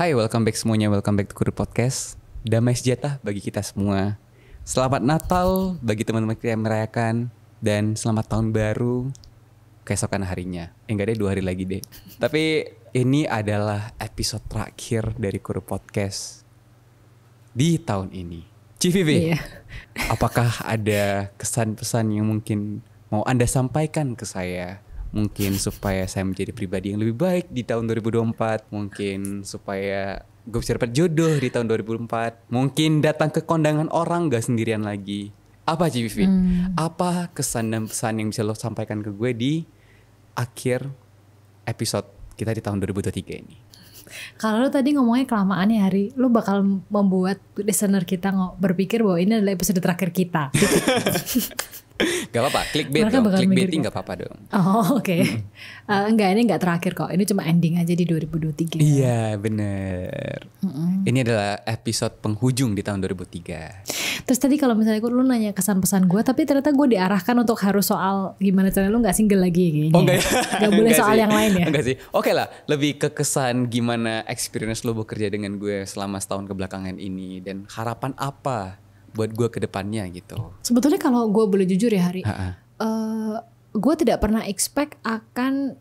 Hai, welcome back semuanya, welcome back to Kuru Podcast. Damai sejahtera bagi kita semua. Selamat Natal bagi teman-teman kita yang merayakan. Dan selamat tahun baru keesokan harinya. Enggak deh, 2 hari lagi deh. Tapi ini adalah episode terakhir dari Kuru Podcast di tahun ini. Civivi, apakah ada kesan-pesan yang mungkin mau Anda sampaikan ke saya? Mungkin supaya saya menjadi pribadi yang lebih baik di tahun 2024. Mungkin supaya gue bisa dapat jodoh di tahun 2024. Mungkin datang ke kondangan orang gak sendirian lagi. Apa Civivi? Apa kesan dan pesan yang bisa lo sampaikan ke gue di akhir episode kita di tahun 2023 ini? Kalau lo tadi ngomongnya kelamaan ya Hari, lo bakal membuat listener kita berpikir bahwa ini adalah episode terakhir kita. Gak apa-apa, clickbait dong. Clickbaiting gak apa-apa dong. Oh oke. Enggak, ini gak terakhir kok. Ini cuma ending aja di 2023. Iya bener. Ini adalah episode penghujung di tahun 2003. Terus tadi kalau misalnya lu nanya kesan-pesan gue, tapi ternyata gue diarahkan untuk harus soal gimana caranya lu gak single lagi kayaknya. Oh enggak ya? Gak boleh soal yang lain ya? Enggak sih. Oke lah, lebih ke kesan gimana experience lu bekerja dengan gue selama setahun kebelakangan ini. Dan harapan apa buat gue ke depannya gitu. Sebetulnya kalau gue boleh jujur ya Hari, gue tidak pernah expect akan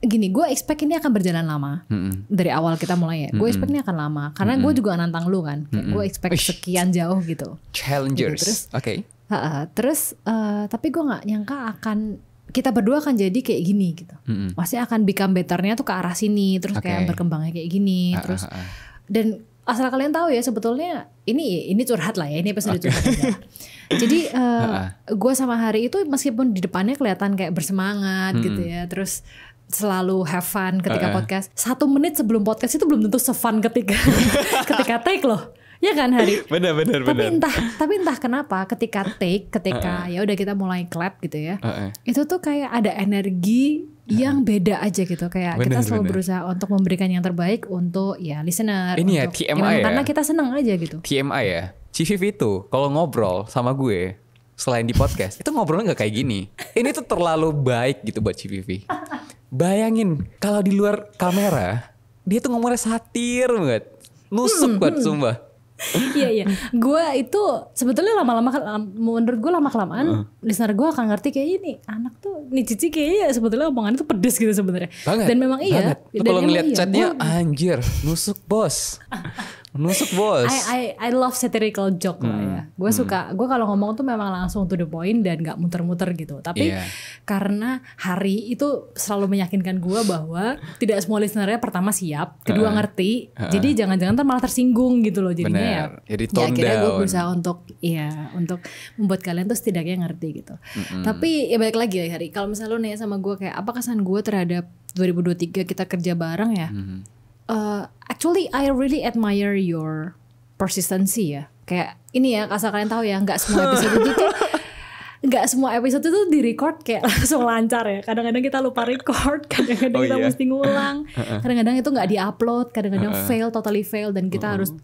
gini. Gue expect ini akan berjalan lama dari awal kita mulai ya. Gue expect ini akan lama karena gue juga nantang lu kan. Gue expect sekian jauh gitu. Challengers. Terus, Terus, tapi gue nggak nyangka akan kita berdua akan jadi kayak gini gitu. Pasti akan become betternya tuh ke arah sini. Terus kayak berkembangnya kayak gini. Terus dan asal kalian tahu ya sebetulnya ini curhat lah ya, ini episode curhat aja. Jadi gue sama Hari itu meskipun di depannya kelihatan kayak bersemangat gitu ya, terus selalu have fun ketika podcast. 1 menit sebelum podcast itu belum tentu se-fun ketika take loh. Ya kan Hari? Benar. Tapi entah kenapa ketika ya udah kita mulai clap gitu ya. Itu tuh kayak ada energi yang beda aja gitu. Kayak kita selalu berusaha untuk memberikan yang terbaik untuk ya listener. Ini untuk, ya TMI ya. Karena kita seneng aja gitu. TMI ya. Civiv itu kalau ngobrol sama gue selain di podcast itu ngobrolnya gak kayak gini. Ini tuh terlalu baik gitu buat Civiv. Bayangin kalau di luar kamera dia tuh ngomongnya satir banget. Nusuk banget sumpah. Iya. Gue itu sebetulnya lama-lama menurut gue lama-kelamaan listener gue akan ngerti kayak ini anak tuh nih Cici kayaknya sebetulnya omongannya tuh pedes gitu sebenarnya. Dan memang iya. Kalau ngeliat chatnya anjir nusuk bos. Nusuk bos. I love satirical joke lah ya. Gue suka. Gue kalau ngomong tuh memang langsung to the point dan gak muter-muter gitu. Tapi karena Hari itu selalu meyakinkan gue bahwa tidak semua listenernya pertama siap, kedua ngerti. Jadi jangan-jangan ntar malah tersinggung gitu loh jadinya ya. Jadi tone akhirnya down. gue berusaha untuk membuat kalian tuh setidaknya ngerti gitu. Tapi ya balik lagi ya Hari. Kalau misalnya lo nanya sama gue kayak apa kesan gue terhadap 2023 kita kerja bareng ya. Actually I really admire your persistency ya. Kayak ini ya asal kalian tahu ya, nggak semua episode itu di-record kayak langsung lancar ya. Kadang-kadang kita lupa record, kadang-kadang kita mesti ngulang, kadang-kadang itu nggak di-upload, kadang-kadang totally fail dan kita harus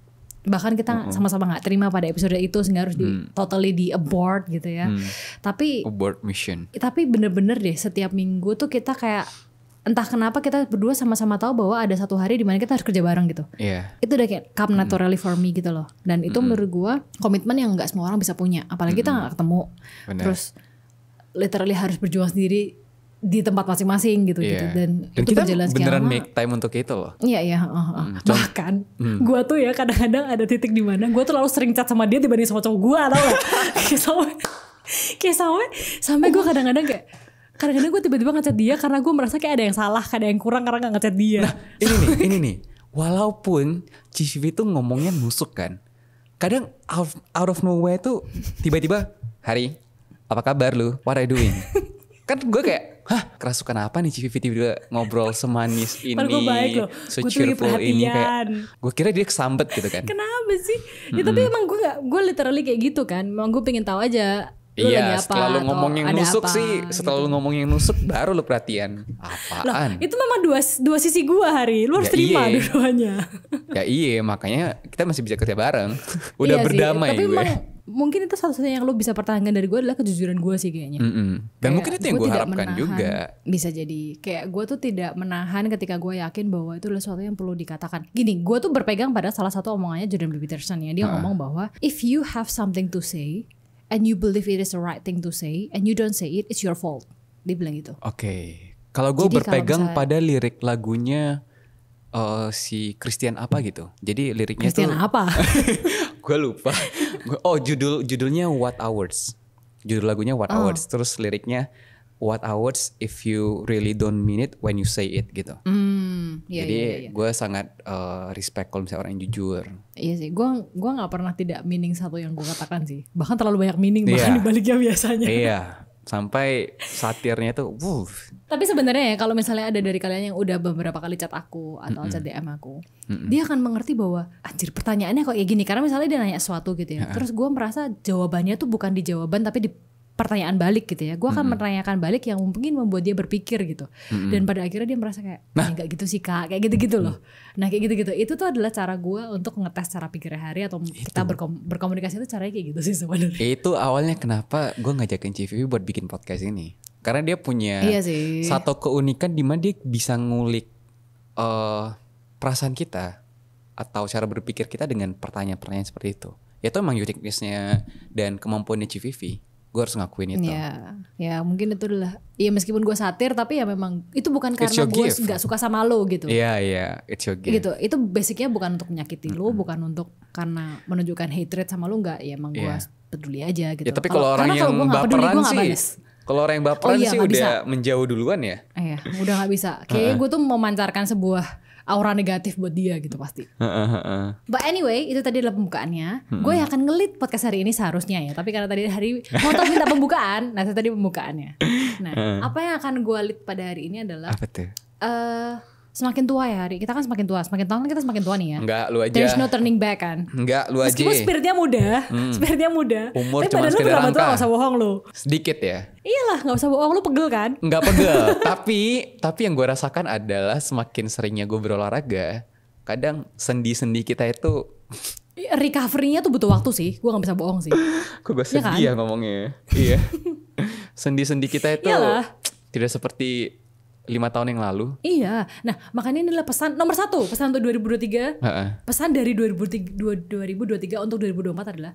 bahkan kita sama-sama nggak terima pada episode itu sehingga harus totally di abort gitu ya. Tapi abort mission. Tapi bener-bener deh setiap minggu tuh kita kayak entah kenapa kita berdua sama-sama tahu bahwa ada satu hari di mana kita harus kerja bareng gitu. Itu udah kayak come naturally for me gitu loh. Dan itu menurut gue komitmen yang nggak semua orang bisa punya. Apalagi kita nggak ketemu. Terus literally harus berjuang sendiri di tempat masing-masing gitu. Dan itu kita berjalan beneran make time untuk itu loh. Iya. Bahkan gue tuh ya kadang-kadang ada titik di mana gue tuh lalu sering chat sama dia dibanding sama cowok gue, tau gak? sampai gue kadang-kadang gue tiba-tiba ngechat dia karena gue merasa kayak ada yang salah, ada yang kurang karena gak ngechat dia. Nah ini nih, walaupun Civivi tuh ngomongnya nusuk kan, kadang out of nowhere tuh tiba-tiba, Hari, apa kabar lu? What are you doing? Kan gue kayak, kerasukan apa nih Civivi tiba-tiba ngobrol semanis ini, so-cheerful ini, kayak gue kira dia kesambet gitu kan. Kenapa sih? Ya tapi emang gue literally kayak gitu kan, emang gue pengen tahu aja. Iya, setelah lu ngomong yang nusuk sih, setelah lu ngomong yang nusuk baru lu perhatian. Apaan? Loh, itu memang dua sisi gua Hari, lu harus terima dua-duanya. Ya iya, makanya kita masih bisa kerja bareng. Udah iya berdamai sih, tapi gue. mungkin itu satu-satunya yang lo bisa pertahankan dari gue adalah kejujuran gue sih kayaknya. Dan kayak mungkin itu yang gue harapkan juga. Bisa jadi kayak gue tuh tidak menahan ketika gue yakin bahwa itu adalah sesuatu yang perlu dikatakan. Gini, gue tuh berpegang pada salah satu omongannya Jordan B. Peterson ya. Dia ngomong bahwa if you have something to say and you believe it is the right thing to say and you don't say it, it's your fault. Dia bilang gitu. Oke. Kalau gue berpegang pada lirik lagunya si Christian apa gitu. Jadi liriknya Christian tuh apa? gue lupa. Judulnya What Hours. Judul lagunya What Hours. Terus liriknya What Hours if you really don't mean it when you say it gitu. Jadi gue sangat respect kalau misalnya orang yang jujur. Iya sih, gue nggak pernah tidak meaning satu yang gue katakan sih. Bahkan terlalu banyak meaning bahkan dibaliknya biasanya. Iya. Sampai satirnya tuh Tapi sebenarnya ya kalau misalnya ada dari kalian yang udah beberapa kali chat aku atau chat DM aku, dia akan mengerti bahwa anjir pertanyaannya kok kayak gini. Karena misalnya dia nanya sesuatu gitu ya, terus gue merasa jawabannya tuh bukan di jawaban tapi di pertanyaan balik gitu ya. Gue akan menanyakan balik yang mungkin membuat dia berpikir gitu. Dan pada akhirnya dia merasa kayak enggak gitu sih Kak, kayak gitu-gitu loh. Nah kayak gitu-gitu. Itu tuh adalah cara gue untuk ngetes cara pikirnya Hari atau kita berkomunikasi itu caranya kayak gitu sih sebenarnya. Itu awalnya kenapa gue ngajakin Civi buat bikin podcast ini. Karena dia punya satu keunikan di mana dia bisa ngulik perasaan kita atau cara berpikir kita dengan pertanyaan-pertanyaan seperti itu. Itu emang uniqueness-nya dan kemampuannya Civi. Gue harus ngakuin itu. Ya mungkin itu adalah ya meskipun gue satir tapi ya memang itu bukan karena gue gak suka sama lo gitu. Iya, it's your gift. Gitu. Itu basicnya bukan untuk menyakiti lo, bukan untuk karena menunjukkan hatred sama lo, enggak. Ya emang gue peduli aja gitu. Ya, tapi kalau orang yang baperan sih, kalau orang yang baperan sih udah bisa menjauh duluan ya. Iya, udah gak bisa. Kayaknya gue tuh memancarkan sebuah aura negatif buat dia gitu pasti. But anyway, itu tadi adalah pembukaannya. Gue akan ngelit podcast hari ini seharusnya ya. Tapi karena tadi Hari mau tau minta pembukaan, nah itu tadi pembukaannya. Nah, apa yang akan gue lit pada hari ini adalah apa tuh? Semakin tua ya Hari. Kita kan semakin tua. Semakin tahun kan kita semakin tua nih ya. Enggak, lu aja. There's no turning back kan. Enggak, lu aja. Meskipun spiritnya muda. Spiritnya muda. Umur cuma sekedar angka. Tua, gak usah bohong lu. Sedikit ya. Iyalah, gak usah bohong. Lu pegel kan. Enggak pegel. tapi yang gue rasakan adalah semakin seringnya gue berolahraga, kadang sendi-sendi kita itu recovery-nya tuh butuh waktu sih. Gue gak bisa bohong sih. Kok gue sedih ya ngomongnya. Iya. Sendi-sendi kita itu tidak seperti 5 tahun yang lalu. Iya. Nah makanya ini adalah pesan nomor 1. Pesan untuk 2023. Pesan dari 2023 untuk 2024 adalah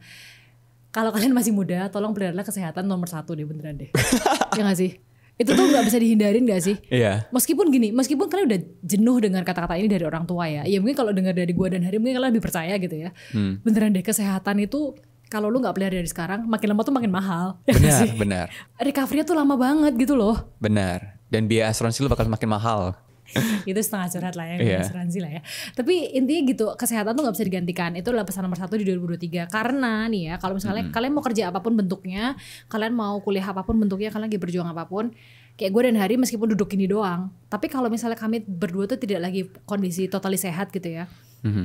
kalau kalian masih muda, tolong peliharalah kesehatan nomor 1 deh, beneran deh. Ya gak sih? Itu tuh gak bisa dihindarin gak sih? Iya. Meskipun kalian udah jenuh dengan kata-kata ini dari orang tua ya. Ya mungkin kalau dengar dari gue dan Hari mungkin kalian lebih percaya gitu ya. Beneran deh, kesehatan itu kalau lu gak pelihara dari sekarang, makin lama tuh makin mahal. Benar. Recovery-nya tuh lama banget gitu loh. Benar. Dan biaya asuransi lu bakal makin mahal. Itu setengah curhat lah ya, asuransi lah ya. Tapi intinya gitu, kesehatan tuh gak bisa digantikan. Itu adalah pesan nomor 1 di 2023. Karena nih ya, kalau misalnya kalian mau kerja apapun bentuknya, kalian mau kuliah apapun bentuknya, kalian lagi berjuang apapun, kayak gue dan Hari meskipun duduk ini doang, tapi kalau misalnya kami berdua tuh tidak lagi kondisi totali sehat gitu ya,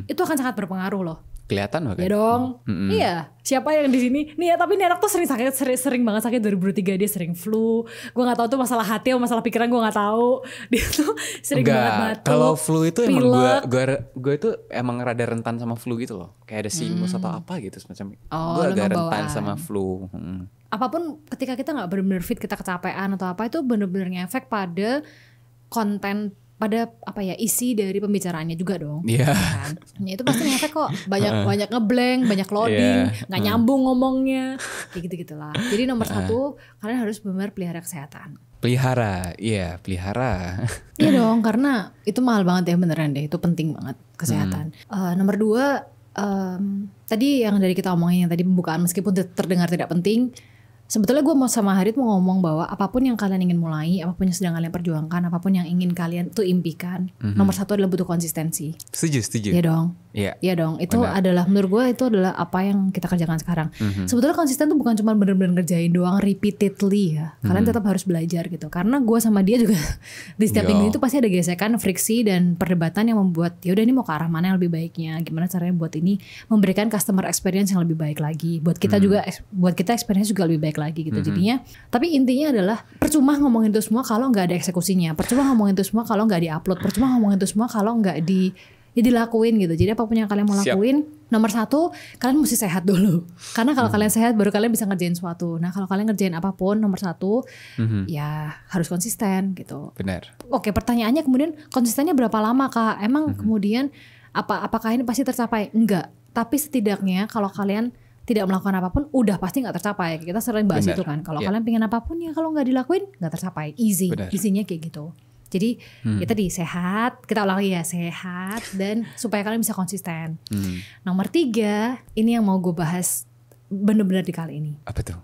itu akan sangat berpengaruh loh. Kelihatan bahkan. Ya dong. Iya. Siapa yang di sini? Nih ya, tapi nih anak tuh sering banget sakit 2023. Dia sering flu. Gue nggak tahu tuh masalah hati atau masalah pikiran, gue nggak tahu. Dia tuh sering banget batuk. Kalau flu itu emang gue itu emang rada rentan sama flu gitu loh. Kayak ada sinus atau apa gitu semacam. Gue agak rentan sama flu. Apapun ketika kita nggak benar-benar fit, kita kecapean atau apa, itu benar-benar ngefek pada konten, pada apa ya, isi dari pembicaraannya juga dong. Iya. Kan? Ya, itu pasti ngefek kok. Banyak ngeblank, banyak loading, nggak nyambung ngomongnya, kayak gitu-gitulah. Jadi nomor 1, kalian harus benar pelihara kesehatan. Pelihara. Iya dong, karena itu mahal banget ya, beneran deh. Itu penting banget kesehatan. Nomor 2, tadi yang dari kita omongin yang tadi pembukaan, meskipun terdengar tidak penting, sebetulnya gue mau sama Harit mau ngomong bahwa apapun yang kalian ingin mulai, apapun yang sedang kalian perjuangkan, apapun yang ingin kalian tuh impikan, nomor 1 adalah butuh konsistensi. Setuju. Iya dong. Iya dong. Itu adalah, menurut gue itu adalah apa yang kita kerjakan sekarang. Sebetulnya konsisten tuh bukan cuma benar-benar ngerjain doang repeatedly ya. Kalian tetap harus belajar gitu. Karena gue sama dia juga di setiap minggu itu pasti ada gesekan, friksi dan perdebatan yang membuat ya udah ini mau ke arah mana yang lebih baiknya. Gimana caranya buat ini memberikan customer experience yang lebih baik lagi. Buat kita juga, buat kita experience juga lebih baik lagi gitu. Jadinya, tapi intinya adalah percuma ngomongin itu semua kalau nggak ada eksekusinya. Percuma ngomongin itu semua kalau nggak diupload. Percuma ngomongin itu semua kalau nggak ya dilakuin gitu. Jadi apapun yang kalian mau lakuin, nomor 1 kalian mesti sehat dulu. Karena kalau kalian sehat baru kalian bisa ngerjain sesuatu. Nah kalau kalian ngerjain apapun, nomor 1 ya harus konsisten gitu. Benar. Oke, pertanyaannya kemudian konsistennya berapa lama Kak? Emang kemudian apakah ini pasti tercapai? Enggak. Tapi setidaknya kalau kalian tidak melakukan apapun udah pasti gak tercapai. Kita sering bahas itu kan. Kalau kalian pengen apapun ya kalau gak dilakuin gak tercapai. Easy. Isinya kayak gitu. Jadi ya tadi sehat. Kita ulang lagi ya, sehat. Dan supaya kalian bisa konsisten. Nomor 3, ini yang mau gue bahas bener-bener di kali ini. Apa tuh?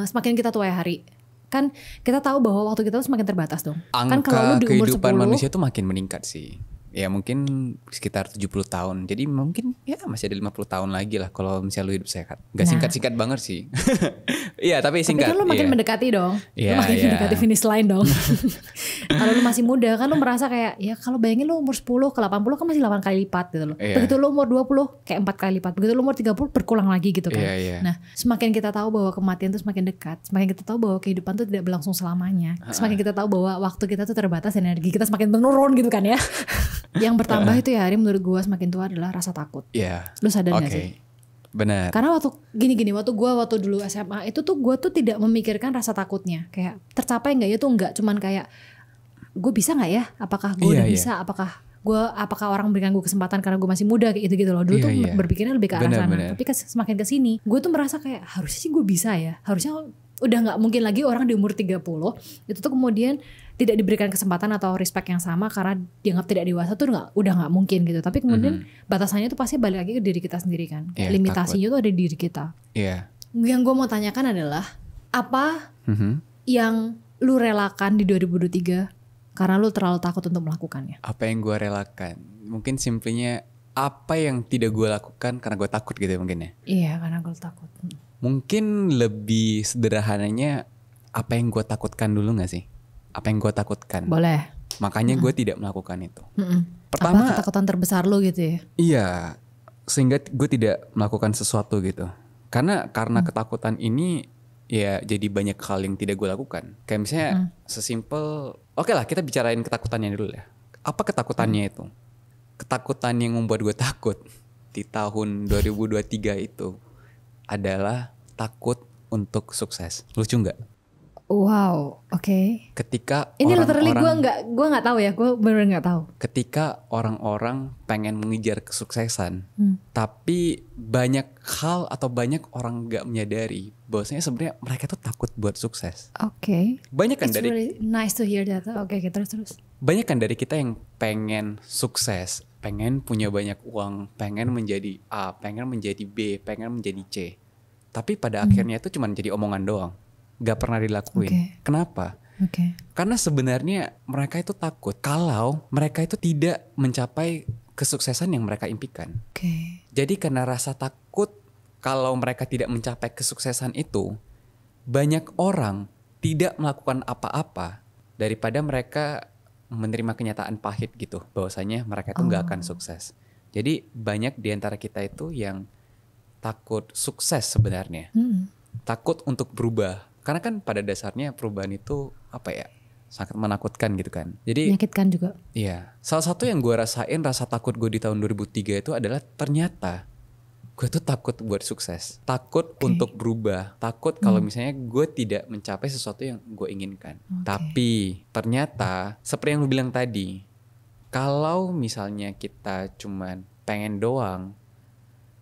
Semakin kita tua ya Hari, kan kita tahu bahwa waktu kita tuh semakin terbatas dong. Angka kan kalau lu di umur kehidupan 10, manusia tuh makin meningkat sih. Ya mungkin sekitar 70 tahun. Jadi mungkin ya masih ada 50 tahun lagi lah kalau misalnya lu hidup sehat. Gak singkat-singkat banget sih. Iya tapi singkat. Tapi kan lu makin mendekati dong. Lu makin mendekati finish line dong. Kalau lu masih muda kan lu merasa kayak ya kalau bayangin lu umur 10 ke 80 kan masih 8 kali lipat gitu loh. Begitu lu umur 20 kayak 4 kali lipat. Begitu lu umur 30 berkurang lagi gitu kan. Nah semakin kita tahu bahwa kematian tuh semakin dekat. Semakin kita tahu bahwa kehidupan tuh tidak berlangsung selamanya. Semakin kita tahu bahwa waktu kita tuh terbatas dan energi kita semakin menurun gitu kan ya. Yang bertambah itu ya Hari menurut gue semakin tua adalah rasa takut. Lu sadar gak sih? Benar. Karena waktu gini waktu dulu SMA itu tuh gue tuh tidak memikirkan rasa takutnya. Kayak tercapai gak ya tuh enggak. Cuman kayak gue bisa gak ya? Apakah gue udah bisa? Apakah orang berikan gue kesempatan karena gue masih muda kayak gitu-gitu loh. Dulu tuh berpikirnya lebih ke arah sana. Tapi semakin kesini gue tuh merasa kayak harusnya sih gue bisa ya. Harusnya udah gak mungkin lagi orang di umur 30 itu tuh kemudian tidak diberikan kesempatan atau respect yang sama karena dianggap tidak dewasa tuh udah gak mungkin gitu. Tapi kemudian batasannya tuh pasti balik lagi ke diri kita sendiri kan. Limitasinya tuh ada di diri kita. Yang gue mau tanyakan adalah apa yang lu relakan di 2023 karena lu terlalu takut untuk melakukannya? Apa yang gue relakan? Mungkin simplinya apa yang tidak gue lakukan karena gue takut gitu ya mungkin ya. Iya karena gue takut. Mungkin lebih sederhananya apa yang gue takutkan dulu gak sih? Apa yang gue takutkan? Boleh. Makanya gue tidak melakukan itu. Pertama, apa ketakutan terbesar lo gitu ya? Iya, sehingga gue tidak melakukan sesuatu gitu. Karena ketakutan ini ya jadi banyak hal yang tidak gue lakukan. Kayak misalnya sesimpel, oke lah kita bicarain ketakutannya dulu ya. Apa ketakutannya itu? Ketakutan yang membuat gue takut di tahun 2023 itu adalah takut untuk sukses. Lucu nggak? Wow, oke. Ketika ini literally gue nggak tahu ya, gue benar nggak tahu. Ketika orang-orang pengen mengejar kesuksesan, tapi banyak hal atau banyak orang nggak menyadari bahwasanya sebenarnya mereka tuh takut buat sukses. Oke. Banyak kan It's really nice to hear that. Oke, terus. Banyak kan dari kita yang pengen sukses, pengen punya banyak uang, pengen menjadi A, pengen menjadi B, pengen menjadi C. Tapi pada akhirnya itu cuma jadi omongan doang. Gak pernah dilakuin. Kenapa? Karena sebenarnya mereka itu takut kalau mereka itu tidak mencapai kesuksesan yang mereka impikan. Jadi karena rasa takut kalau mereka tidak mencapai kesuksesan itu, banyak orang tidak melakukan apa-apa daripada mereka menerima kenyataan pahit gitu, bahwasanya mereka itu gak akan sukses. Jadi banyak di antara kita itu yang takut sukses sebenarnya. Takut untuk berubah. Karena kan pada dasarnya perubahan itu apa ya, sangat menakutkan gitu kan. Jadi menyakitkan juga. Iya. Salah satu yang gue rasain rasa takut gue di tahun 2003 itu adalah ternyata gue tuh takut buat sukses. Takut untuk berubah. Takut kalau misalnya gue tidak mencapai sesuatu yang gue inginkan. Tapi ternyata seperti yang lu bilang tadi, kalau misalnya kita cuman pengen doang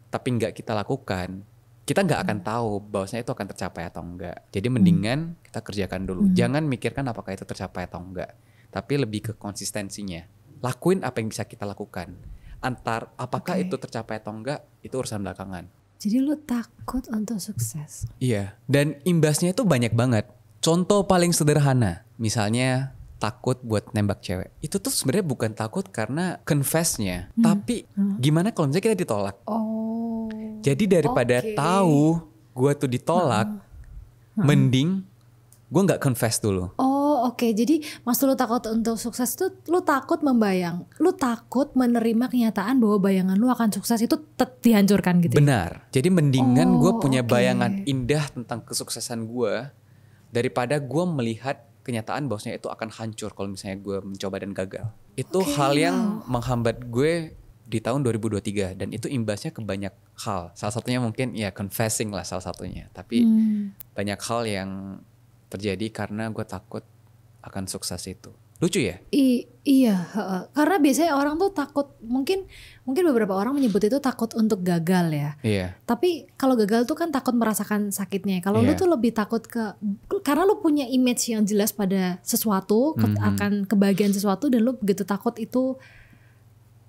tapi gak kita lakukan, kita gak akan tahu bahwasanya itu akan tercapai atau enggak. Jadi mendingan kita kerjakan dulu. Jangan mikirkan apakah itu tercapai atau enggak, tapi lebih ke konsistensinya. Lakuin apa yang bisa kita lakukan. Apakah itu tercapai atau enggak, itu urusan belakangan. Jadi lu takut untuk sukses. Iya. Dan imbasnya itu banyak banget. Contoh paling sederhana, misalnya takut buat nembak cewek. Itu tuh sebenarnya bukan takut karena confess-nya, tapi gimana kalau misalnya kita ditolak? Jadi daripada tahu gue tuh ditolak, mending gue nggak confess dulu. Jadi maksud lu takut untuk sukses tuh lu takut lu takut menerima kenyataan bahwa bayangan lu akan sukses itu dihancurkan gitu. Benar. Jadi mendingan gue punya bayangan indah tentang kesuksesan gue daripada gue melihat kenyataan bahwasanya itu akan hancur kalau misalnya gue mencoba dan gagal. Itu hal yang menghambat gue di tahun 2023 dan itu imbasnya ke banyak hal. Salah satunya mungkin ya confessing lah salah satunya. Tapi banyak hal yang terjadi karena gue takut akan sukses itu. Lucu ya? Iya, karena biasanya orang tuh takut, mungkin beberapa orang menyebut itu takut untuk gagal ya. Iya. Tapi kalau gagal tuh kan takut merasakan sakitnya. Kalau lu tuh lebih takut karena lu punya image yang jelas pada sesuatu, akan kebahagiaan sesuatu, dan lu begitu takut itu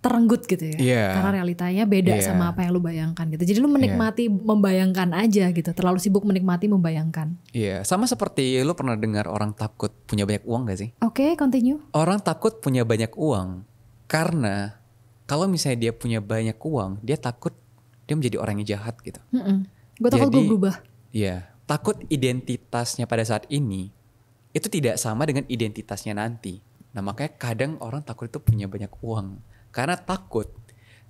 terenggut gitu ya. Karena realitanya beda sama apa yang lu bayangkan gitu. Jadi lu menikmati membayangkan aja gitu. Terlalu sibuk menikmati membayangkan. Iya, sama seperti lu pernah dengar orang takut punya banyak uang gak sih? Oke, continue. Orang takut punya banyak uang karena kalau misalnya dia punya banyak uang, dia takut dia menjadi orang yang jahat gitu. Gue takut gue berubah. Iya, takut identitasnya pada saat ini itu tidak sama dengan identitasnya nanti. Nah makanya kadang orang takut itu punya banyak uang. Karena takut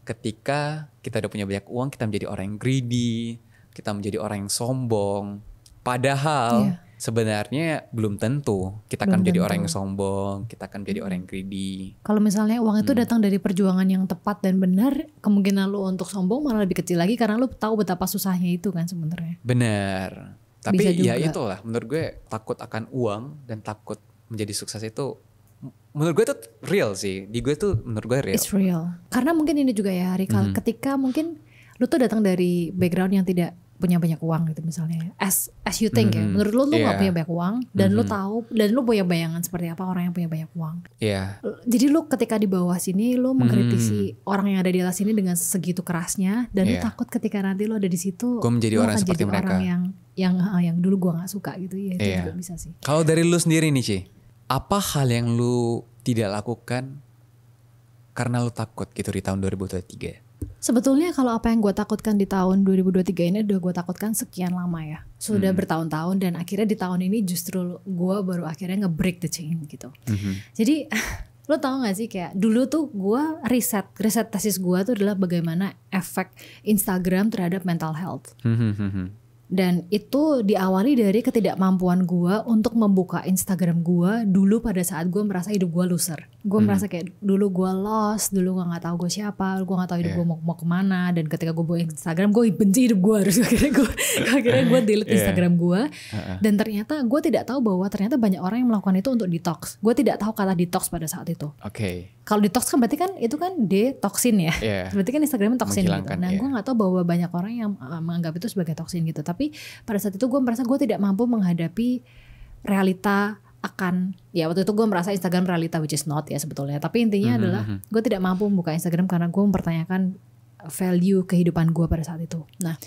ketika kita udah punya banyak uang, kita menjadi orang yang greedy, kita menjadi orang yang sombong. Padahal sebenarnya belum tentu kita akan menjadi orang yang sombong, kita akan menjadi orang yang greedy. Kalau misalnya uang itu datang dari perjuangan yang tepat dan benar, kemungkinan lu untuk sombong malah lebih kecil lagi karena lu tahu betapa susahnya itu kan sebenarnya. Benar. Tapi ya itulah, menurut gue takut akan uang dan takut menjadi sukses itu menurut gue tuh real sih. Di gue tuh menurut gue real. It's real. Karena mungkin ini juga ya Hari, ketika mungkin lu tuh datang dari background yang tidak punya banyak uang gitu misalnya. As you think ya. Menurut lu gak punya banyak uang dan lu tahu dan lu punya bayangan seperti apa orang yang punya banyak uang. Iya. Jadi lu ketika di bawah sini lu mengkritisi orang yang ada di atas sini dengan segitu kerasnya dan lu takut ketika nanti lu ada di situ gue menjadi orang seperti mereka. Orang yang dulu gue gak suka gitu ya. Itu juga bisa sih. Kalau dari lu sendiri nih Ci, apa hal yang lu tidak lakukan karena lu takut gitu di tahun 2023? Sebetulnya kalau apa yang gue takutkan di tahun 2023 ini udah gue takutkan sekian lama ya. Sudah bertahun-tahun dan akhirnya di tahun ini justru gue baru akhirnya nge-break the chain gitu. Jadi lo tau gak sih kayak dulu tuh gue riset tesis gue tuh adalah bagaimana efek Instagram terhadap mental health. Dan itu diawali dari ketidakmampuan gue untuk membuka Instagram gue dulu pada saat gue merasa hidup gue loser. Gue merasa kayak dulu gue lost, dulu gue gak tahu gue siapa, gue gak tahu hidup gue mau kemana. Dan ketika gue buka Instagram gue benci hidup gue. Terus akhirnya gue delete Instagram gue. Dan ternyata gue tidak tahu bahwa ternyata banyak orang yang melakukan itu untuk detox. Gue tidak tahu kata detox pada saat itu. Kalau detox kan berarti kan itu kan detoksin ya. Berarti kan Instagram toksin gitu. Nah gue gak tahu bahwa banyak orang yang menganggap itu sebagai toksin gitu. Tapi pada saat itu gue merasa gue tidak mampu menghadapi realita akan, ya waktu itu gue merasa Instagram realita which is not ya sebetulnya. Tapi intinya adalah gue tidak mampu membuka Instagram karena gue mempertanyakan value kehidupan gue pada saat itu. Nah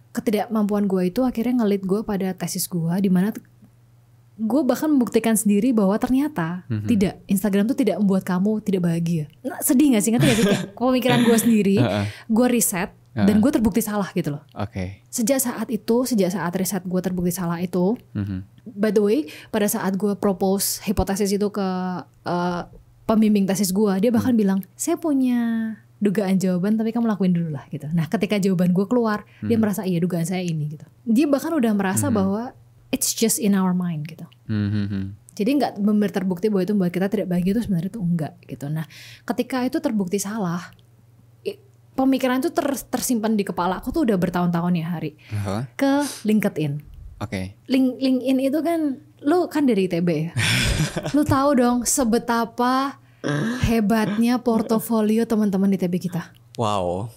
ketidakmampuan gue itu akhirnya ngelit gue pada tesis gue, di mana gue bahkan membuktikan sendiri bahwa ternyata tidak, Instagram tuh tidak membuat kamu tidak bahagia. Nah, sedih gak sih? Ngerti gak sih? Pemikiran gue sendiri, gue riset dan gue terbukti salah gitu loh. Sejak saat riset gue terbukti salah itu, by the way, pada saat gue propose hipotesis itu ke pembimbing tesis gue, dia bahkan bilang, saya punya dugaan jawaban tapi kamu lakuin dulu lah gitu. Nah ketika jawaban gue keluar, dia merasa iya dugaan saya ini gitu. Dia bahkan udah merasa bahwa it's just in our mind gitu. Jadi nggak benar terbukti bahwa itu membuat kita tidak bahagia, itu sebenarnya itu enggak gitu. Nah ketika itu terbukti salah, pemikiran itu tersimpan di kepala aku tuh udah bertahun-tahun ya Hari. Ke LinkedIn. LinkedIn itu kan, lu kan dari ITB ya. Lu tahu dong sebetapa hebatnya portofolio teman-teman ITB kita. Wow,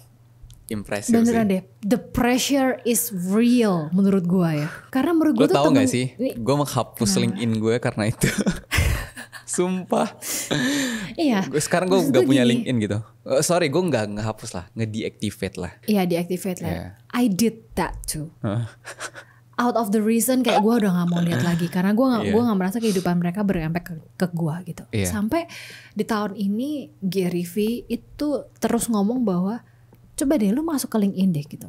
impresif. Beneran sih. deh, the pressure is real menurut gue ya. Karena menurut gue tuh tahu nggak sih, gue menghapus LinkedIn gue karena itu. Sumpah. Iya. Sekarang gue gak punya LinkedIn gitu. Sorry, gue gak ngehapus lah, nge-deactivate lah. Iya, deactivate lah. I did that too. Out of the reason kayak gue udah gak mau lihat lagi karena gue gak merasa kehidupan mereka berimpact ke gue gitu. Sampai di tahun ini Gary V itu terus ngomong bahwa coba deh lu masuk ke LinkedIn deh gitu.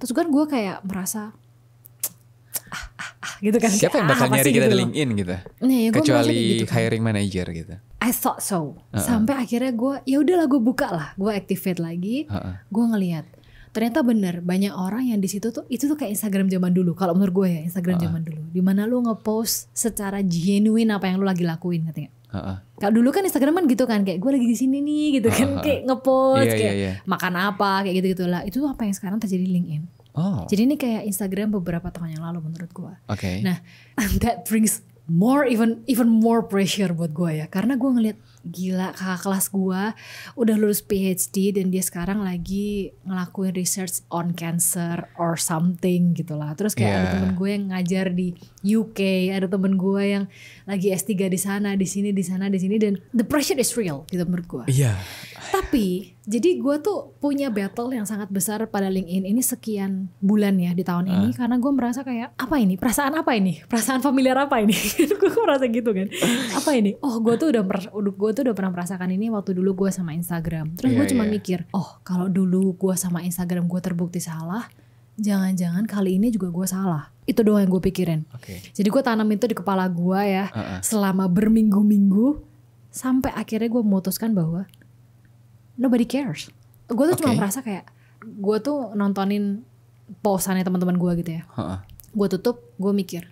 Terus kan gue kayak merasa gitu kan. Siapa yang bakal nyari kita di LinkedIn gitu? Nah, ya kecuali gitu kan. hiring manager gitu. I thought so. Sampai akhirnya gue ya udahlah gue buka lah, gue activate lagi, gue ngelihat. Ternyata bener banyak orang yang di situ tuh itu tuh kayak Instagram zaman dulu. Kalau menurut gue ya Instagram zaman dulu, dimana lu ngepost secara genuine apa yang lu lagi lakuin, ngerti nggak? Kalau dulu kan Instagram kan gitu kan, kayak gue lagi di sini nih gitu kan, kayak ngepost kayak makan apa kayak gitu-gitulah. Itu apa yang sekarang terjadi di LinkedIn. Jadi ini kayak Instagram beberapa tahun yang lalu menurut gue. Nah, that brings even more pressure buat gue ya, karena gue ngeliat gila kakak kelas gue udah lulus PhD dan dia sekarang lagi ngelakuin research on cancer or something gitulah. Terus kayak ada temen gue yang ngajar di UK, ada temen gue yang lagi S3 di sana, di sini, di sana, di sini, dan the pressure is real gitu menurut gue. Tapi jadi gue tuh punya battle yang sangat besar pada LinkedIn ini sekian bulan ya di tahun ini, karena gue merasa kayak apa ini, perasaan familiar apa ini. Gue merasa gitu kan, apa ini, gue tuh udah pernah merasakan ini waktu dulu gue sama Instagram. Terus gue cuma mikir, kalau dulu gue sama Instagram gue terbukti salah, jangan-jangan kali ini juga gue salah. Itu doang yang gue pikirin. Jadi gue tanam itu di kepala gue ya selama berminggu-minggu, sampai akhirnya gue memutuskan bahwa nobody cares. Gue tuh cuma merasa kayak gue tuh nontonin posannya teman-teman gue gitu ya. Gue tutup, gue mikir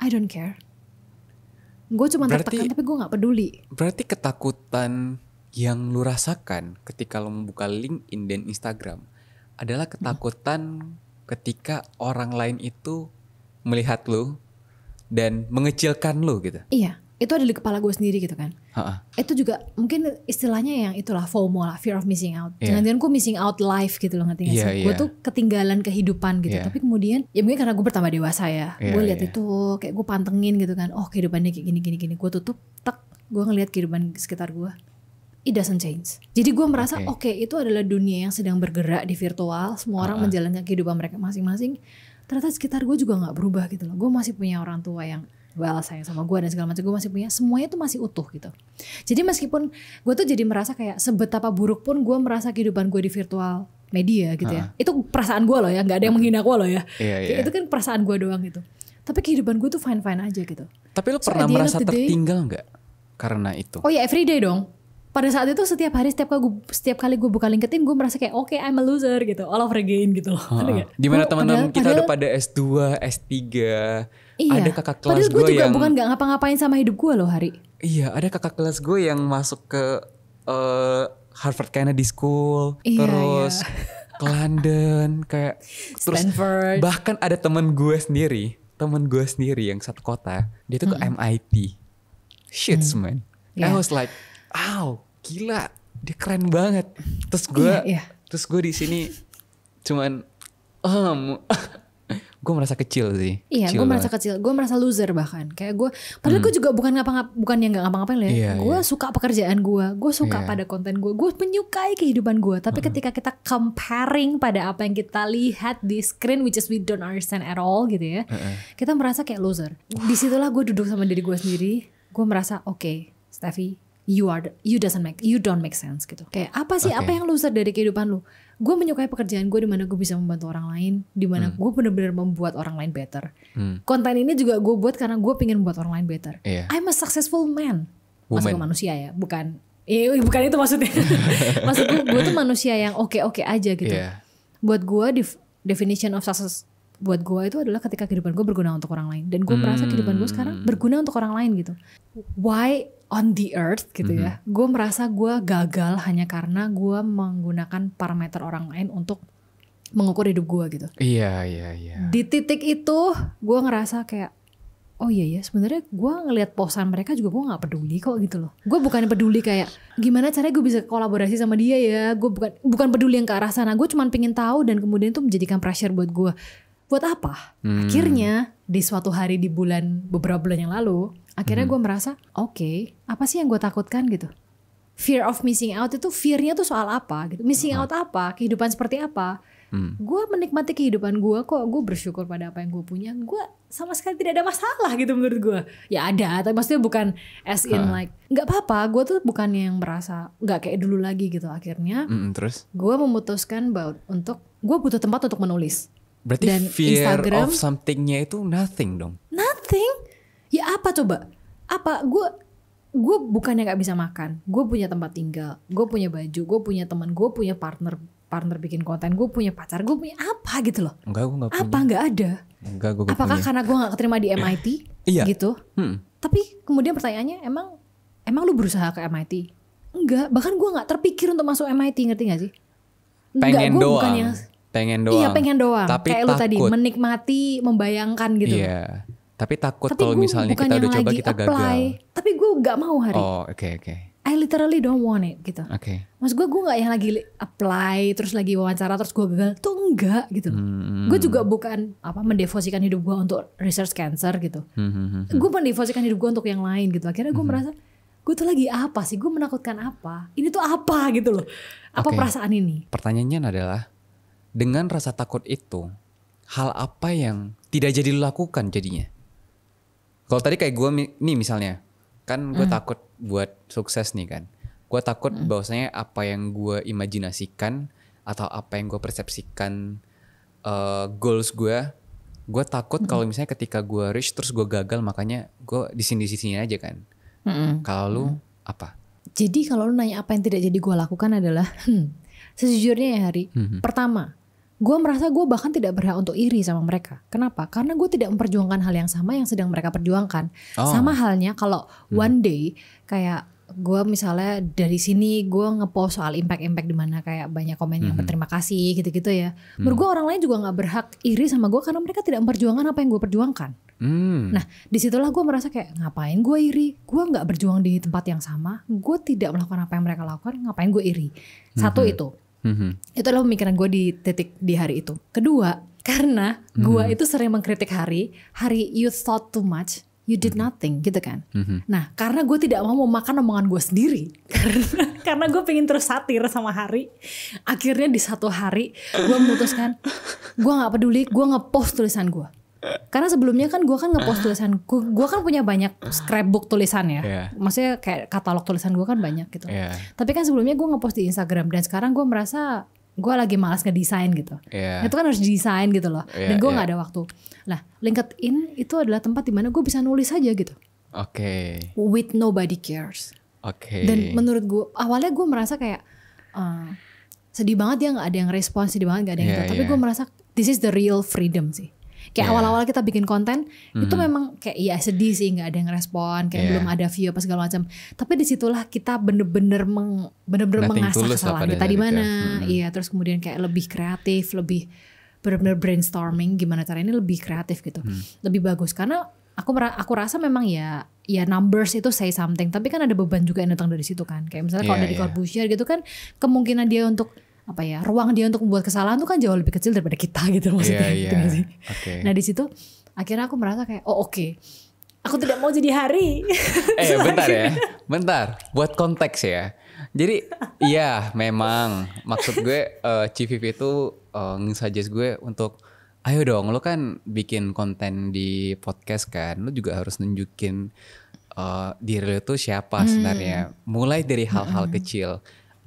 I don't care. Gue cuma tertekan tapi gue gak peduli. Berarti ketakutan yang lu rasakan ketika lu membuka LinkedIn dan Instagram adalah ketakutan ketika orang lain itu melihat lu dan mengecilkan lu gitu. Iya, itu ada di kepala gue sendiri gitu kan. Itu juga mungkin istilahnya yang itulah FOMO lah, fear of missing out. Jangan-jangan gue missing out life gitu loh, ngerti gak sih? Gue tuh ketinggalan kehidupan gitu. Tapi kemudian ya mungkin karena gue bertambah dewasa ya, gue lihat itu kayak gue pantengin gitu kan. Kehidupannya kayak gini. Gue tutup, gue ngeliat kehidupan sekitar gue. It doesn't change. Jadi gue merasa itu adalah dunia yang sedang bergerak di virtual. Semua orang menjalankan kehidupan mereka masing-masing. Ternyata sekitar gue juga gak berubah gitu loh. Gue masih punya orang tua yang sayang sama gue dan segala macam, gue masih punya, semuanya tuh masih utuh gitu. Jadi meskipun gue tuh jadi merasa kayak sebetapa buruk pun gue merasa kehidupan gue di virtual media gitu ya, itu perasaan gue loh ya, nggak ada yang menghina gue loh ya. Itu kan perasaan gue doang gitu. Tapi kehidupan gue tuh fine aja gitu. Tapi lo pernah merasa tertinggal nggak karena itu? Everyday dong. Pada saat itu setiap hari, setiap kali gue buka LinkedIn, gue merasa kayak I'm a loser gitu, all over again gitu loh. Dimana teman-teman kita udah pada S2, S3, ada kakak kelas gue yang... Padahal gue juga bukan gak ngapa-ngapain sama hidup gue loh, Hari. Iya, ada kakak kelas gue yang masuk ke Harvard Kennedy School, terus ke London, kayak Stanford. Terus bahkan ada teman gue sendiri yang satu kota, dia tuh ke MIT. Shits man. I was like, gila, dia keren banget. Terus gue di sini cuman gue merasa kecil sih. Gue merasa kecil, gue merasa loser bahkan. Kayak gue, padahal gue juga bukan yang nggak ngapa-ngapain loh ya. Gue suka pekerjaan gue suka pada konten gue menyukai kehidupan gue. Tapi ketika kita comparing pada apa yang kita lihat di screen, which is we don't understand at all gitu ya, kita merasa kayak loser. Disitulah gue duduk sama diri gue sendiri. Gue merasa Steffi, you don't make sense gitu. Kayak apa sih apa yang loser dari kehidupan lu? Gue menyukai pekerjaan gue di mana gue bisa membantu orang lain, di mana gue benar-benar membuat orang lain better. Konten ini juga gue buat karena gue pengen membuat orang lain better. I'm a successful man. Maksud gue manusia ya, bukan itu maksudnya. Maksud gue tuh manusia yang oke aja gitu. Buat gue definition of success buat gue itu adalah ketika kehidupan gue berguna untuk orang lain. Dan gue merasa kehidupan gue sekarang berguna untuk orang lain gitu. Why on the earth gitu ya, gue merasa gue gagal hanya karena gue menggunakan parameter orang lain untuk mengukur hidup gue gitu. Iya. Di titik itu gue ngerasa kayak sebenarnya gue ngelihat posan mereka juga gue nggak peduli kok gitu loh. Gue bukan peduli kayak gimana caranya gue bisa kolaborasi sama dia ya. Gue bukan peduli yang ke arah sana. Gue cuma pengen tahu dan kemudian itu menjadikan pressure buat gue. Buat apa? Akhirnya di suatu hari di beberapa bulan yang lalu, akhirnya gue merasa apa sih yang gue takutkan gitu. Fear of missing out itu fear-nya tuh soal apa gitu. Missing out apa? Kehidupan seperti apa? Gue menikmati kehidupan gue kok. Gue bersyukur pada apa yang gue punya. Gue sama sekali tidak ada masalah gitu menurut gue. Ya ada, tapi maksudnya bukan as in like gak apa-apa. Gue tuh bukan yang merasa gak kayak dulu lagi gitu. Akhirnya terus gue memutuskan untuk gue butuh tempat untuk menulis. Berarti dan fear Instagram, of something-nya itu nothing dong? Nothing? Ya apa coba? Apa? Gue bukannya gak bisa makan. Gue punya tempat tinggal. Gue punya baju. Gue punya teman. Gue punya partner bikin konten. Gue punya pacar. Gue punya apa gitu loh? Enggak, gue gak punya. Apa gak ada? Enggak, gue gak Apakah punya. karena gue gak keterima di MIT? Iya. Gitu? Tapi kemudian pertanyaannya emang emang lu berusaha ke MIT? Enggak, bahkan gue nggak terpikir untuk masuk MIT, ngerti gak sih? Pengen enggak, doang. Pengen doang. Iya, pengen doang. Tapi kayak takut. lu tadi menikmati, membayangkan gitu. Iya. Tapi takut kalau misalnya kita udah coba kita gagal. Tapi gue nggak mau, Hari. Oh, oke. I literally don't want it gitu. Oke. Maksud gue nggak yang lagi apply terus lagi wawancara terus gue gagal, tuh enggak gitu. Gue juga bukan mendevosikan hidup gue untuk research cancer gitu. Gue mendevosikan hidup gue untuk yang lain gitu. Akhirnya gue merasa gue tuh lagi apa sih? Gue menakutkan apa? Ini tuh apa gitu loh? Apa perasaan ini? Pertanyaannya adalah, dengan rasa takut itu, hal apa yang tidak jadi lo lakukan jadinya? Kalau tadi kayak gue nih misalnya, kan gue takut buat sukses nih kan. Gue takut bahwasanya apa yang gue imajinasikan atau apa yang gue persepsikan goals gue takut kalau misalnya ketika gue reach terus gue gagal, makanya gue di sini aja kan. Kalau lu apa? Jadi kalau lu nanya apa yang tidak jadi gue lakukan adalah sejujurnya ya, Hari. Pertama, gue merasa gue bahkan tidak berhak untuk iri sama mereka. Kenapa? Karena gue tidak memperjuangkan hal yang sama yang sedang mereka perjuangkan. Sama halnya kalau one day kayak gue misalnya dari sini gue ngepost soal impact di mana kayak banyak komen yang berterima kasih gitu-gitu ya. Menurut gue orang lain juga nggak berhak iri sama gue karena mereka tidak memperjuangkan apa yang gue perjuangkan. Nah disitulah gue merasa kayak ngapain gue iri? Gue nggak berjuang di tempat yang sama. Gue tidak melakukan apa yang mereka lakukan. Ngapain gue iri? Satu itu. Itu adalah pemikiran gue di hari itu. Kedua, karena gue itu sering mengkritik Hari, you thought too much, you did nothing gitu kan. Nah karena gue tidak mau makan omongan gue sendiri, karena gue pengen terus satir sama Hari. Akhirnya di satu hari gue memutuskan gue gak peduli, gue ngepost tulisan gue. Karena sebelumnya kan gue ngepost tulisan gue kan punya banyak scrapbook tulisan ya, maksudnya kayak katalog tulisan gue kan banyak gitu. Tapi kan sebelumnya gue ngepost di Instagram dan sekarang gue merasa gue lagi malas ngedesain gitu. Itu kan harus desain gitu loh, dan gue nggak ada waktu. Nah LinkedIn itu adalah tempat dimana gue bisa nulis aja gitu. With nobody cares. Dan menurut gue awalnya gue merasa kayak sedih banget ya nggak ada yang respon, sedih banget nggak ada yang gitu. Tapi gue merasa this is the real freedom sih. Kayak awal-awal kita bikin konten itu memang kayak ya sedih sih nggak ada yang respon, kayak belum ada view apa segala macam. Tapi disitulah kita bener-bener mengasah kesalahan kita di mana. Iya, terus kemudian kayak lebih kreatif, lebih bener-bener brainstorming gimana cara ini lebih kreatif gitu, lebih bagus. Karena aku rasa memang ya numbers itu say something, tapi kan ada beban juga yang datang dari situ kan. Kayak misalnya kalau dari Corbusier gitu kan, kemungkinan dia untuk ruang dia untuk membuat kesalahan tuh kan jauh lebih kecil daripada kita gitu maksudnya. Nah di situ akhirnya aku merasa kayak aku tidak mau jadi Hari. Bentar, buat konteks ya. Jadi ya memang maksud gue Civiv itu nge-suggest gue untuk ayo dong, lo kan bikin konten di podcast kan, lo juga harus nunjukin diri lo tuh siapa sebenarnya. Mulai dari hal-hal kecil.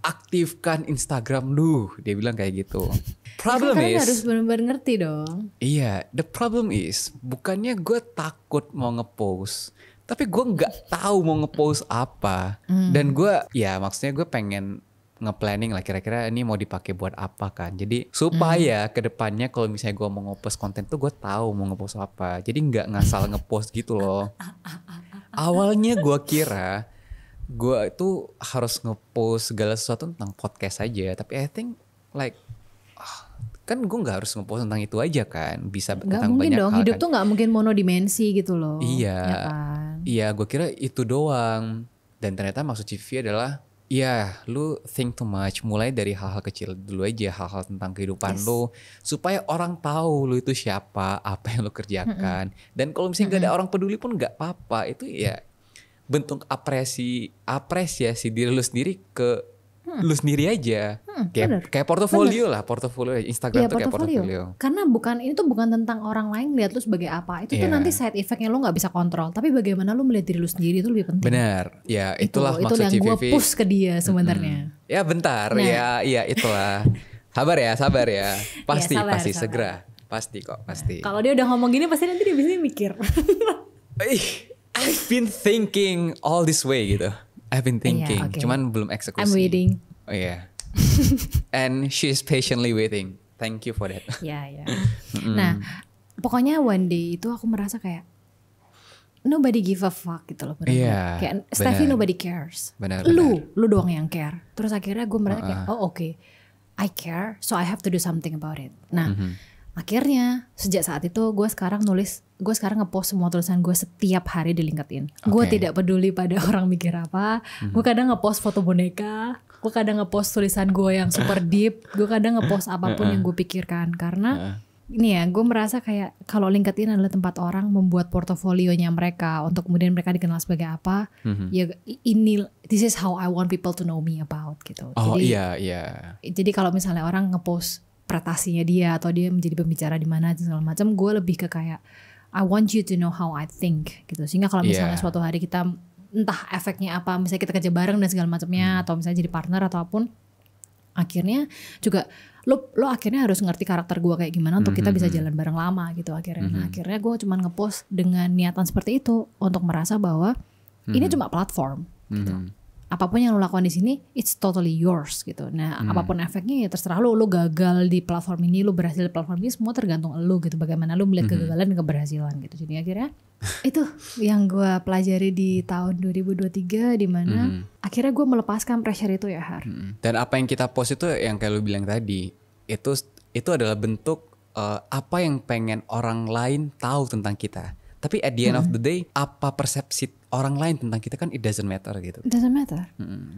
Aktifkan Instagram lu, dia bilang kayak gitu. Problem is harus benar-benar ngerti dong. Iya, the problem is bukannya gue takut mau ngepost, tapi gue nggak tahu mau ngepost apa. Dan gue maksudnya gue pengen nge-planning lah kira-kira ini mau dipakai buat apa kan. Jadi supaya kedepannya kalau misalnya gue mau ngepost konten tuh gue tahu mau ngepost apa. Jadi nggak ngasal ngepost gitu loh. Awalnya gue kira gue itu harus ngepost segala sesuatu tentang podcast aja, tapi I think kan gue nggak harus ngepost tentang itu aja kan, bisa tentang banyak hal. Hidup tuh nggak mungkin monodimensi gitu loh. Iya, ya kan? Iya, gue kira itu doang, dan ternyata maksud Civi adalah lu think too much, mulai dari hal-hal kecil dulu aja, hal-hal tentang kehidupan lu, supaya orang tahu lu itu siapa, apa yang lu kerjakan, dan kalau misalnya gak ada orang peduli pun nggak apa-apa, itu ya bentuk apresiasi diri lu sendiri ke lu sendiri aja. Kayak portofolio lah, portofolio Instagram tuh kayak portofolio. Karena ini tuh bukan tentang orang lain lihat lu sebagai apa. Itu tuh nanti side effectnya lu nggak bisa kontrol. Tapi bagaimana lu melihat diri lu sendiri itu lebih penting. Benar. Ya, itulah maksud yang CVV. Gue push ke dia sebenarnya. Ya bentar, ya itulah. Sabar ya. Pasti segera. Pasti kok. Kalau dia udah ngomong gini pasti nanti dia bisa mikir. I've been thinking all this way gitu. I've been thinking, cuman belum eksekusi. I'm waiting. Oh iya. And she is patiently waiting. Thank you for that. Ya. Nah, pokoknya one day itu aku merasa kayak nobody give a fuck gitu loh. Iya. Kayak Steffi nobody cares. Benar. Lu doang yang care. Terus akhirnya gue merasa kayak oke, I care, so I have to do something about it. Nah, akhirnya sejak saat itu gue sekarang ngepost semua tulisan gue setiap hari di LinkedIn. Gue tidak peduli pada orang mikir apa. Gue kadang ngepost foto boneka, gue kadang ngepost tulisan gue yang super deep, gue kadang ngepost apapun yang gue pikirkan karena ini ya, gue merasa kayak kalau LinkedIn adalah tempat orang membuat portofolionya mereka untuk kemudian mereka dikenal sebagai apa. Ya this is how I want people to know me about gitu. Oh jadi, iya. Jadi kalau misalnya orang ngepost prestasinya dia atau dia menjadi pembicara di mana segala macam, gue lebih ke kayak I want you to know how I think gitu. Sehingga kalau misalnya suatu hari kita entah efeknya apa, misalnya kita kerja bareng dan segala macamnya atau misalnya jadi partner ataupun, akhirnya juga lo akhirnya harus ngerti karakter gue kayak gimana untuk kita bisa jalan bareng lama gitu akhirnya. Nah, akhirnya gue cuma ngepost dengan niatan seperti itu untuk merasa bahwa ini cuma platform gitu. Apapun yang lo lakukan di sini, it's totally yours gitu. Nah, apapun efeknya ya terserah lo gagal di platform ini, lo berhasil di platform ini, semua tergantung lo gitu. Bagaimana lo melihat kegagalan dan keberhasilan gitu. Jadi akhirnya itu yang gue pelajari di tahun 2023 di mana akhirnya gue melepaskan pressure itu ya Har. Dan apa yang kita post itu yang kayak lo bilang tadi, itu adalah bentuk apa yang pengen orang lain tahu tentang kita. Tapi at the end of the day, apa persepsi orang lain tentang kita kan it doesn't matter gitu. It doesn't matter.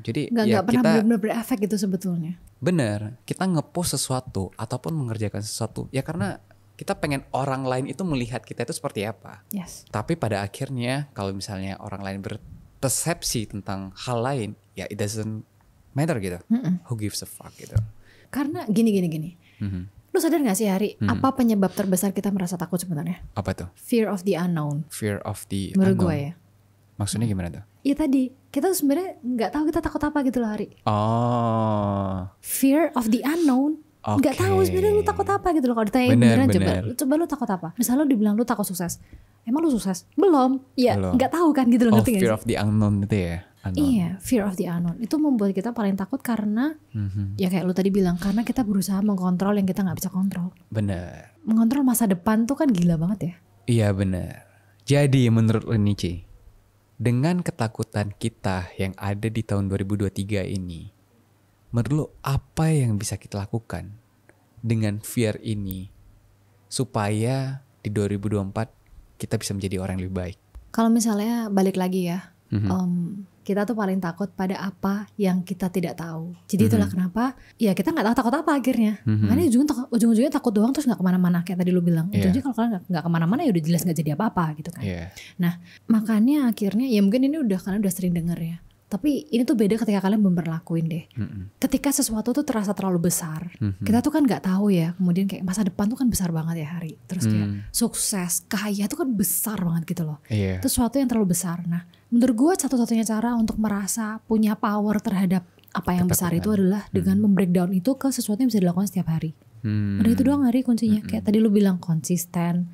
Jadi nggak pernah benar-benar berefek gitu sebetulnya. Bener, kita ngepost sesuatu ataupun mengerjakan sesuatu ya karena kita pengen orang lain itu melihat kita itu seperti apa. Yes. Tapi pada akhirnya kalau misalnya orang lain berpersepsi tentang hal lain, ya it doesn't matter gitu. Who gives a fuck gitu. Karena gini. Lu sadar gak sih Hari, apa penyebab terbesar kita merasa takut sebenarnya? Apa tuh? Fear of the unknown. Fear of the menurut unknown. Gue ya. Maksudnya gimana tuh? Iya tadi, kita tuh sebenarnya nggak tahu kita takut apa gitu loh Hari. Oh. Fear of the unknown. Nggak tahu sebenarnya lu takut apa gitu loh. Kalau ditanya beneran coba lu takut apa? Misalnya lu dibilang lu takut sukses. Emang lu sukses? Belum. Ya nggak tahu kan gitu loh, ngerti gak sih? Fear of the unknown itu ya? Unknown. Iya, fear of the unknown. Itu membuat kita paling takut karena ya kayak lu tadi bilang, karena kita berusaha mengkontrol yang kita nggak bisa kontrol. Bener. Mengontrol masa depan tuh kan gila banget ya. Iya bener. Jadi menurut lu nih Ci, dengan ketakutan kita yang ada di tahun 2023 ini, menurut lu apa yang bisa kita lakukan dengan fear ini supaya di 2024 kita bisa menjadi orang yang lebih baik? Kalau misalnya balik lagi ya, kita tuh paling takut pada apa yang kita tidak tahu. Jadi itulah kenapa ya kita nggak tahu takut apa akhirnya. Makanya ujung-ujungnya takut doang terus nggak kemana-mana kayak tadi lu bilang. Ujung-ujungnya kalau kalian nggak kemana-mana ya udah jelas nggak jadi apa-apa gitu kan. Nah makanya akhirnya ya mungkin ini kalian udah sering denger ya. Tapi ini tuh beda ketika kalian berlakuin deh. Ketika sesuatu tuh terasa terlalu besar, kita tuh kan nggak tahu ya. Kemudian kayak masa depan tuh kan besar banget ya Hari. Terus kayak sukses, kaya tuh kan besar banget gitu loh. Itu sesuatu yang terlalu besar. Nah, menurut gue satu-satunya cara untuk merasa punya power terhadap apa yang besar itu adalah dengan membreakdown itu ke sesuatu yang bisa dilakukan setiap hari. Udah itu doang Hari kuncinya. Kayak tadi lu bilang konsisten,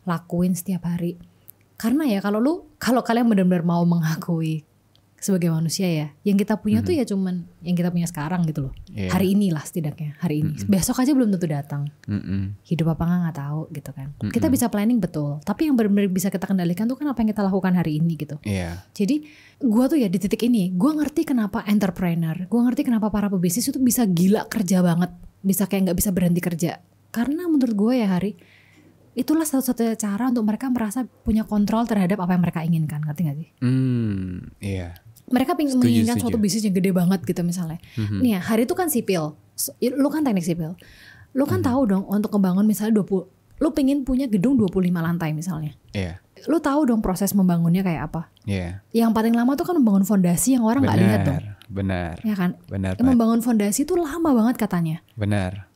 lakuin setiap hari. Karena ya kalau kalian benar-benar mau mengakui sebagai manusia ya, yang kita punya tuh ya cuman yang kita punya sekarang gitu loh. Hari inilah setidaknya, hari ini. Besok aja belum tentu datang. Hidup apa nggak tahu gitu kan. Kita bisa planning betul, tapi yang benar-benar bisa kita kendalikan tuh kan apa yang kita lakukan hari ini gitu. Jadi gue tuh ya di titik ini, gue ngerti kenapa entrepreneur, gue ngerti kenapa para pebisnis itu bisa gila kerja banget, bisa kayak nggak bisa berhenti kerja. Karena menurut gue ya Hari, itulah satu-satunya cara untuk mereka merasa punya kontrol terhadap apa yang mereka inginkan, ngerti gak sih? Mereka menginginkan suatu bisnis yang gede banget gitu misalnya. Nih ya, Hari itu kan sipil, lu kan teknik sipil, lu kan tahu dong untuk ngebangun misalnya 20, lu pengen punya gedung 25 lantai misalnya. Lu tahu dong proses membangunnya kayak apa. Yang paling lama tuh kan membangun fondasi yang orang nggak lihat dong. Benar. Ya kan. Membangun fondasi itu lama banget katanya. Benar.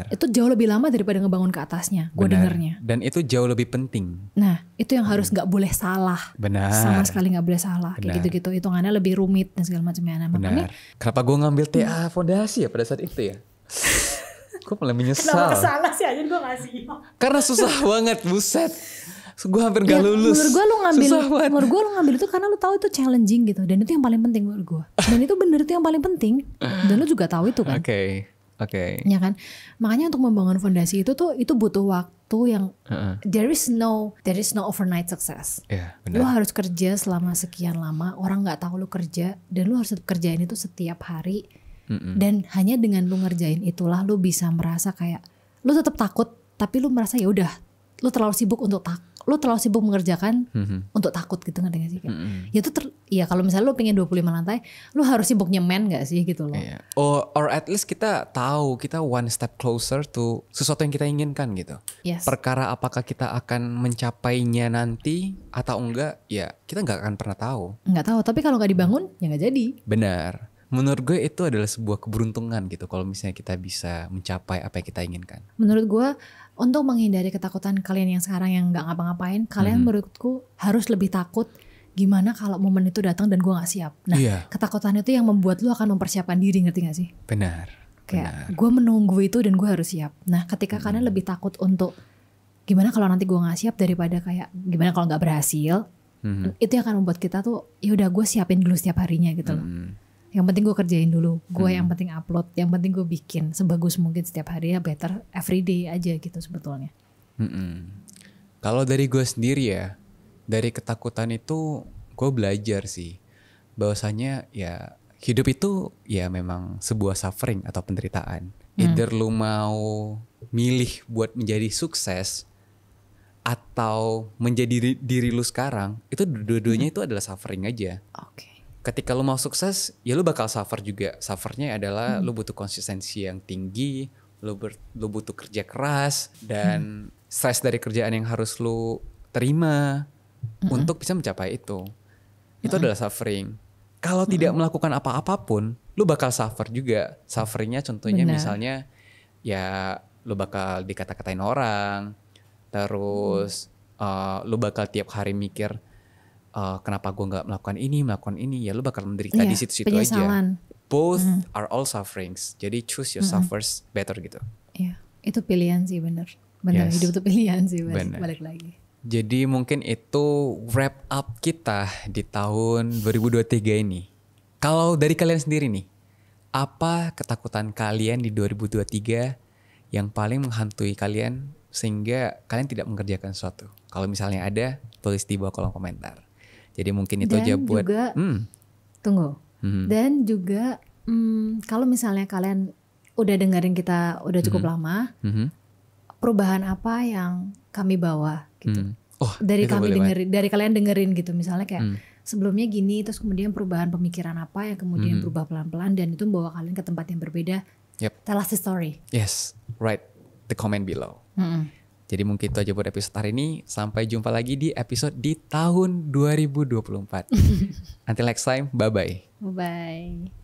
Itu jauh lebih lama daripada ngebangun ke atasnya, gue dengernya. Dan itu jauh lebih penting. Nah, itu yang harus nggak boleh salah. Sama sekali nggak boleh salah. Kayak gitu-gitu, hitungannya lebih rumit dan segala macamnya. Nah, makanya kenapa gue ngambil TA fondasi ya pada saat itu ya? Gue malah menyesal. Kenapa salah sih aja gue ngasih? Karena susah banget, buset. Gue hampir gak lulus. Menurut gue lu ngambil itu karena lu tahu itu challenging gitu, dan itu yang paling penting menurut gue. Dan itu bener itu yang paling penting. Dan lu juga tahu itu kan. Oke. Ya kan? Makanya untuk membangun fondasi itu butuh waktu yang there is no overnight success. Yeah, lu harus kerja selama sekian lama, orang nggak tahu lu kerja, dan lu harus kerjain itu setiap hari. Dan hanya dengan lu ngerjain itulah lu bisa merasa kayak lu tetap takut, tapi lu merasa ya udah, lu terlalu sibuk mengerjakan untuk takut gitu, ngerti gak sih? Ya itu ya kalau misalnya lu pengen 25 lantai, lu harus sibuk nyemen gak sih gitu loh. Yeah. Or at least kita tahu kita one step closer to sesuatu yang kita inginkan gitu. Yes. Perkara apakah kita akan mencapainya nanti atau enggak, ya kita nggak akan pernah tahu. Nggak tahu, tapi kalau nggak dibangun ya nggak jadi. Benar. Menurut gue itu adalah sebuah keberuntungan gitu kalau misalnya kita bisa mencapai apa yang kita inginkan. Menurut gue, untuk menghindari ketakutan kalian yang sekarang yang nggak ngapa-ngapain, kalian menurutku harus lebih takut gimana kalau momen itu datang dan gue nggak siap. Nah, ketakutan itu yang membuat lu akan mempersiapkan diri, ngerti gak sih? Benar. Kayak gue menunggu itu dan gue harus siap. Nah, ketika kalian lebih takut untuk gimana kalau nanti gue nggak siap daripada kayak gimana kalau nggak berhasil, itu yang akan membuat kita tuh ya udah gue siapin dulu setiap harinya gitu loh. Yang penting gue kerjain dulu, gue yang penting upload, yang penting gue bikin sebagus mungkin setiap hari, ya better everyday aja gitu sebetulnya. Kalau dari gue sendiri ya, dari ketakutan itu gue belajar sih bahwasanya ya hidup itu ya memang sebuah suffering atau penderitaan. Either lu mau milih buat menjadi sukses atau menjadi diri lu sekarang, itu dua-duanya itu adalah suffering aja. Oke. Ketika lu mau sukses, ya lu bakal suffer juga. Suffernya adalah lu butuh konsistensi yang tinggi, lu butuh kerja keras, dan stres dari kerjaan yang harus lu terima untuk bisa mencapai itu. Itu adalah suffering. Kalau tidak melakukan apa-apapun, lu bakal suffer juga. Sufferingnya contohnya misalnya, ya lu bakal dikata-katain orang, terus lu bakal tiap hari mikir, kenapa gue nggak melakukan ini, ya lu bakal menderita di situ-situ aja. Both are all sufferings. Jadi choose your suffers better gitu. Iya, itu pilihan sih, bener. Hidup itu pilihan sih, balik lagi. Jadi mungkin itu wrap up kita di tahun 2023 ini. Kalau dari kalian sendiri nih, apa ketakutan kalian di 2023 yang paling menghantui kalian sehingga kalian tidak mengerjakan sesuatu? Kalau misalnya ada, tulis di bawah kolom komentar. Jadi mungkin itu aja buat juga, tunggu. Dan juga kalau misalnya kalian udah dengerin kita udah cukup lama, perubahan apa yang kami bawa gitu. Dari kalian dengerin gitu, misalnya kayak sebelumnya gini, terus kemudian perubahan pemikiran apa yang kemudian berubah pelan-pelan dan itu membawa kalian ke tempat yang berbeda. Tell us the story. Yes, write the comment below. Jadi mungkin itu aja buat episode hari ini. Sampai jumpa lagi di episode di tahun 2024. Until next time, bye-bye. Bye-bye.